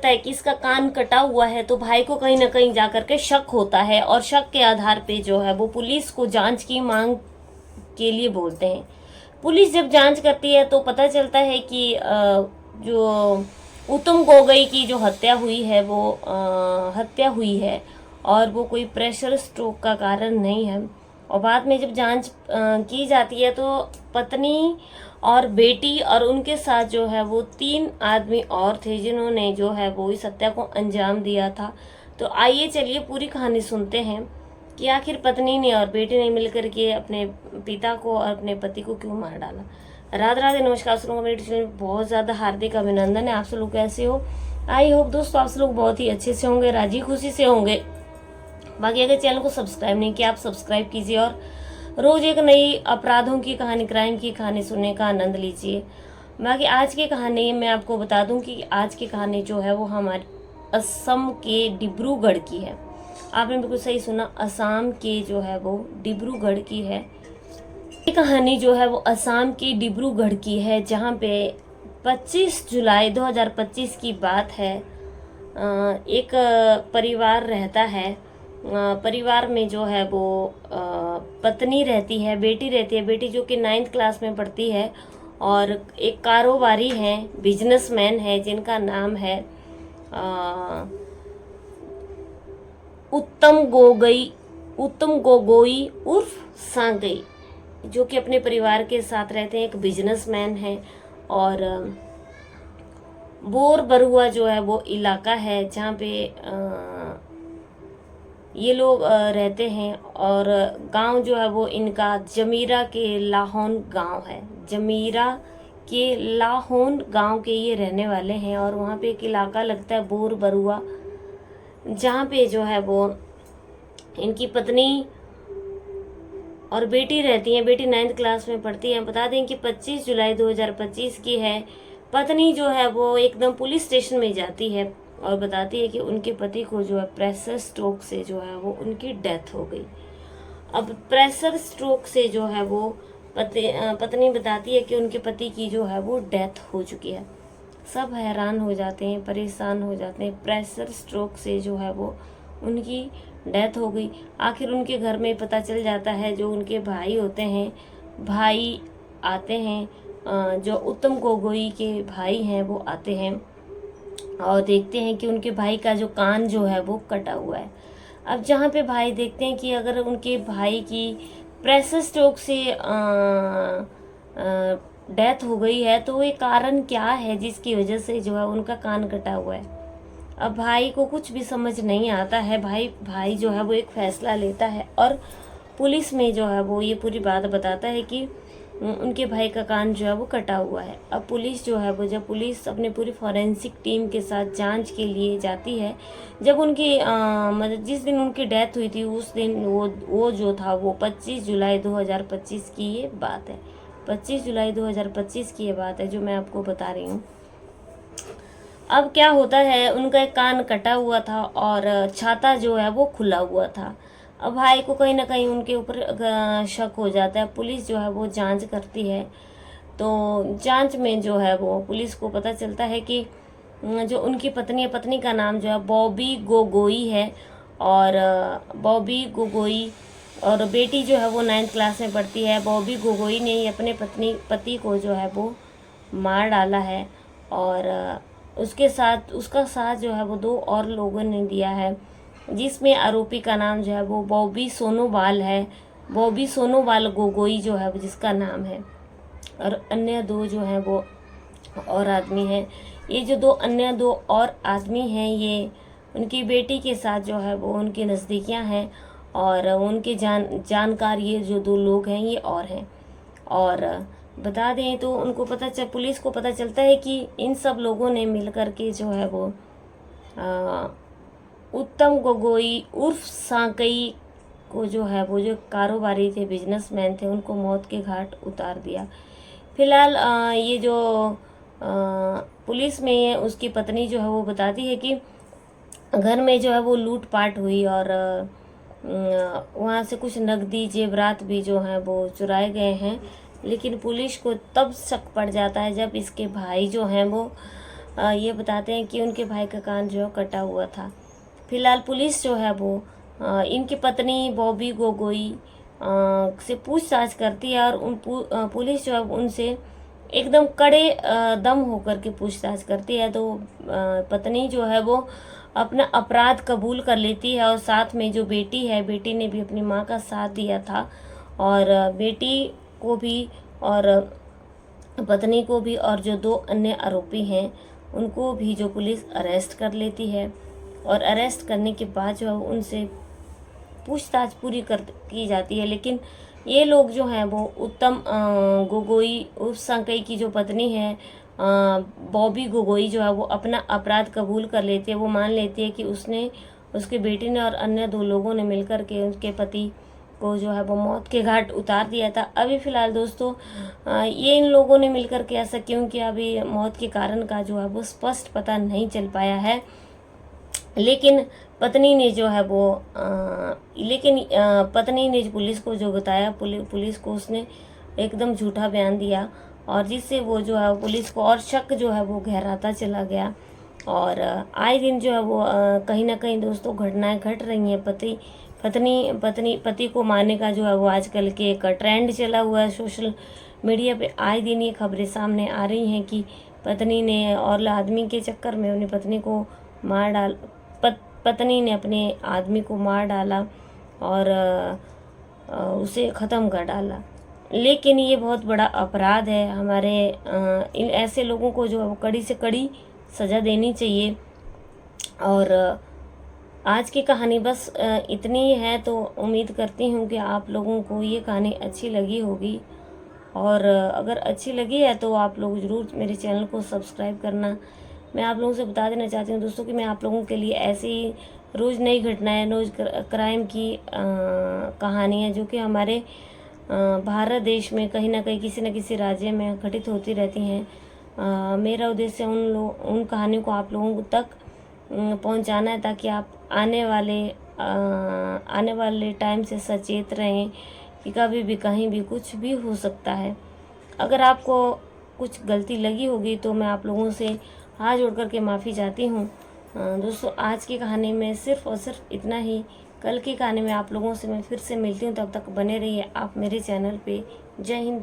है कि इसका कान कटा हुआ है, तो भाई को कहीं ना कहीं जाकर के शक होता है और शक के आधार पे जो है वो पुलिस को जांच की मांग के लिए बोलते हैं। पुलिस जब जांच करती है तो पता चलता है कि जो उत्तम गोगोई की जो हत्या हुई है वो हत्या हुई है और वो कोई प्रेशर स्ट्रोक का कारण नहीं है। और बाद में जब जांच की जाती है तो पत्नी और बेटी और उनके साथ जो है वो 3 आदमी और थे जिन्होंने जो है वो इस हत्या को अंजाम दिया था। तो आइए चलिए पूरी कहानी सुनते हैं कि आखिर पत्नी ने और बेटे ने मिलकर के अपने पिता को और अपने पति को क्यों मार डाला। राधे राधे, नमस्कार। आप लोगों मेरे चैनल में बहुत ज़्यादा हार्दिक अभिनंदन है। आप सब लोग कैसे हो? आई होप दोस्तों आप सब लोग बहुत ही अच्छे से होंगे, राजी खुशी से होंगे। बाकी अगर चैनल को सब्सक्राइब नहीं किया आप सब्सक्राइब कीजिए और रोज एक नई अपराधों की कहानी, क्राइम की कहानी सुनने का आनंद लीजिए। बाकी आज की कहानी मैं आपको बता दूं कि आज की कहानी जो है वो हमारे असम के डिब्रूगढ़ की है। आपने बिल्कुल सही सुना, असम के जो है वो डिब्रूगढ़ की है। ये कहानी जो है वो असम के डिब्रूगढ़ की है, जहाँ पे 25 जुलाई 2025 की बात है। एक परिवार रहता है। परिवार में जो है वो पत्नी रहती है, बेटी रहती है। बेटी जो कि 9th क्लास में पढ़ती है और एक कारोबारी हैं, बिजनेसमैन है जिनका नाम है उत्तम गोगोई उर्फ सांगई, जो कि अपने परिवार के साथ रहते हैं। एक बिजनेसमैन है और बोर बरुआ जो है वो इलाका है जहाँ पे ये लोग रहते हैं। और गांव जो है वो इनका जमीरा के लाहौन गांव है। जमीरा के लाहौन गांव के ये रहने वाले हैं और वहाँ पे एक इलाका लगता है बोर बरुआ, जहाँ पे जो है वो इनकी पत्नी और बेटी रहती हैं। बेटी 9th क्लास में पढ़ती है। बता दें कि 25 जुलाई 2025 की है। पत्नी जो है वो एकदम पुलिस स्टेशन में जाती है और बताती है कि उनके पति को जो है प्रेशर स्ट्रोक से जो है वो उनकी डेथ हो गई। अब प्रेशर स्ट्रोक से जो है वो पत्नी बताती है कि उनके पति की जो है वो डेथ हो चुकी है। सब हैरान हो जाते हैं, परेशान हो जाते हैं। प्रेशर स्ट्रोक से जो है वो उनकी डेथ हो गई। आखिर उनके घर में पता चल जाता है। जो उनके भाई होते हैं, भाई आते हैं, जो उत्तम गोगोई के भाई हैं वो आते हैं और देखते हैं कि उनके भाई का जो कान जो है वो कटा हुआ है। अब जहाँ पे भाई देखते हैं कि अगर उनके भाई की प्रेशर स्ट्रोक से डेथ हो गई है तो ये कारण क्या है जिसकी वजह से जो है उनका कान कटा हुआ है। अब भाई को कुछ भी समझ नहीं आता है। भाई जो है वो एक फैसला लेता है और पुलिस में जो है वो ये पूरी बात बताता है कि उनके भाई का कान जो है वो कटा हुआ है। अब पुलिस जो है वो, जब पुलिस अपनी पूरी फॉरेंसिक टीम के साथ जांच के लिए जाती है, जब उनकी मतलब जिस दिन उनकी डेथ हुई थी उस दिन वो जो था वो 25 जुलाई 2025 की ये बात है। 25 जुलाई 2025 की ये बात है जो मैं आपको बता रही हूँ। अब क्या होता है, उनका एक कान कटा हुआ था और छाता जो है वो खुला हुआ था। अब भाई को कहीं ना कहीं उनके ऊपर शक हो जाता है। पुलिस जो है वो जांच करती है। तो जांच में जो है वो पुलिस को पता चलता है कि जो उनकी पत्नी है, पत्नी का नाम जो है बॉबी गोगोई है और बॉबी गोगोई, और बेटी जो है वो 9th क्लास में पढ़ती है। बॉबी गोगोई ने ही अपने पति को जो है वो मार डाला है और उसका साथ जो है वो 2 और लोगों ने दिया है, जिसमें आरोपी का नाम जो है वो बॉबी सोनोवाल है। बॉबी सोनोवाल गोगोई जो है वो जिसका नाम है, और अन्य 2 जो हैं वो और आदमी हैं। ये जो 2 अन्य 2 और आदमी हैं ये उनकी बेटी के साथ जो है वो उनकी नज़दीकियां हैं और उनके जानकार ये जो 2 लोग हैं ये और हैं। और बता दें तो उनको पुलिस को पता चलता है कि इन सब लोगों ने मिलकर के जो है वो उत्तम गोगोई उर्फ सांकई को जो है वो, जो कारोबारी थे, बिजनेसमैन थे, उनको मौत के घाट उतार दिया। फिलहाल ये जो पुलिस में है उसकी पत्नी जो है वो बताती है कि घर में जो है वो लूटपाट हुई और वहाँ से कुछ नकदी जेवरात भी जो हैं वो चुराए गए हैं। लेकिन पुलिस को तब शक पड़ जाता है जब इसके भाई जो हैं वो ये बताते हैं कि उनके भाई का कान जो है कटा हुआ था। फिलहाल पुलिस जो है वो इनकी पत्नी बॉबी गोगोई से पूछताछ करती है, और पुलिस जो है उनसे एकदम कड़े दम होकर के पूछताछ करती है। तो पत्नी जो है वो अपना अपराध कबूल कर लेती है, और साथ में जो बेटी है, बेटी ने भी अपनी माँ का साथ दिया था, और बेटी को भी और पत्नी को भी, और जो 2 अन्य आरोपी हैं उनको भी जो पुलिस अरेस्ट कर लेती है। और अरेस्ट करने के बाद जो है उनसे पूछताछ पूरी की जाती है। लेकिन ये लोग जो हैं वो उत्तम गोगोई उर्फ संकई की जो पत्नी है बॉबी गोगोई जो है वो अपना अपराध कबूल कर लेती है। वो मान लेती है कि उसने, उसके बेटी ने और अन्य 2 लोगों ने मिलकर के उनके पति को जो है वो मौत के घाट उतार दिया था। अभी फ़िलहाल दोस्तों ये इन लोगों ने मिलकर के ऐसा क्यों किया, अभी मौत के कारण का जो है वो स्पष्ट पता नहीं चल पाया है। लेकिन पत्नी ने जो है वो पत्नी ने पुलिस को जो बताया, पुलिस को उसने एकदम झूठा बयान दिया, और जिससे वो जो है पुलिस को और शक जो है वो गहराता चला गया। और आए दिन जो है वो कहीं ना कहीं दोस्तों घटनाएं घट रही हैं। पति को मारने का जो है वो आजकल के एक ट्रेंड चला हुआ है सोशल मीडिया पे। आए दिन ये खबरें सामने आ रही हैं कि पत्नी ने और आदमी के चक्कर में अपनी पत्नी को पत्नी ने अपने आदमी को मार डाला और उसे ख़त्म कर डाला। लेकिन ये बहुत बड़ा अपराध है। हमारे इन ऐसे लोगों को जो है वो कड़ी से कड़ी सज़ा देनी चाहिए। और आज की कहानी बस इतनी है। तो उम्मीद करती हूँ कि आप लोगों को ये कहानी अच्छी लगी होगी, और अगर अच्छी लगी है तो आप लोग ज़रूर मेरे चैनल को सब्सक्राइब करना। मैं आप लोगों से बता देना चाहती हूँ दोस्तों कि मैं आप लोगों के लिए ऐसी रोज़ नई घटनाएं, रोज़ क्राइम की कहानियाँ जो कि हमारे भारत देश में कहीं ना कहीं किसी न किसी राज्य में घटित होती रहती हैं। मेरा उद्देश्य उन कहानियों को आप लोगों तक पहुंचाना है, ताकि आप आने वाले टाइम से सचेत रहें कि कभी भी कहीं भी कुछ भी हो सकता है। अगर आपको कुछ गलती लगी होगी तो मैं आप लोगों से हाथ जोड़ करके माफ़ी चाहती हूँ। दोस्तों आज की कहानी में सिर्फ और सिर्फ इतना ही। कल की कहानी में आप लोगों से मैं फिर से मिलती हूँ। तब तक बने रहिए आप मेरे चैनल पे। जय हिंद।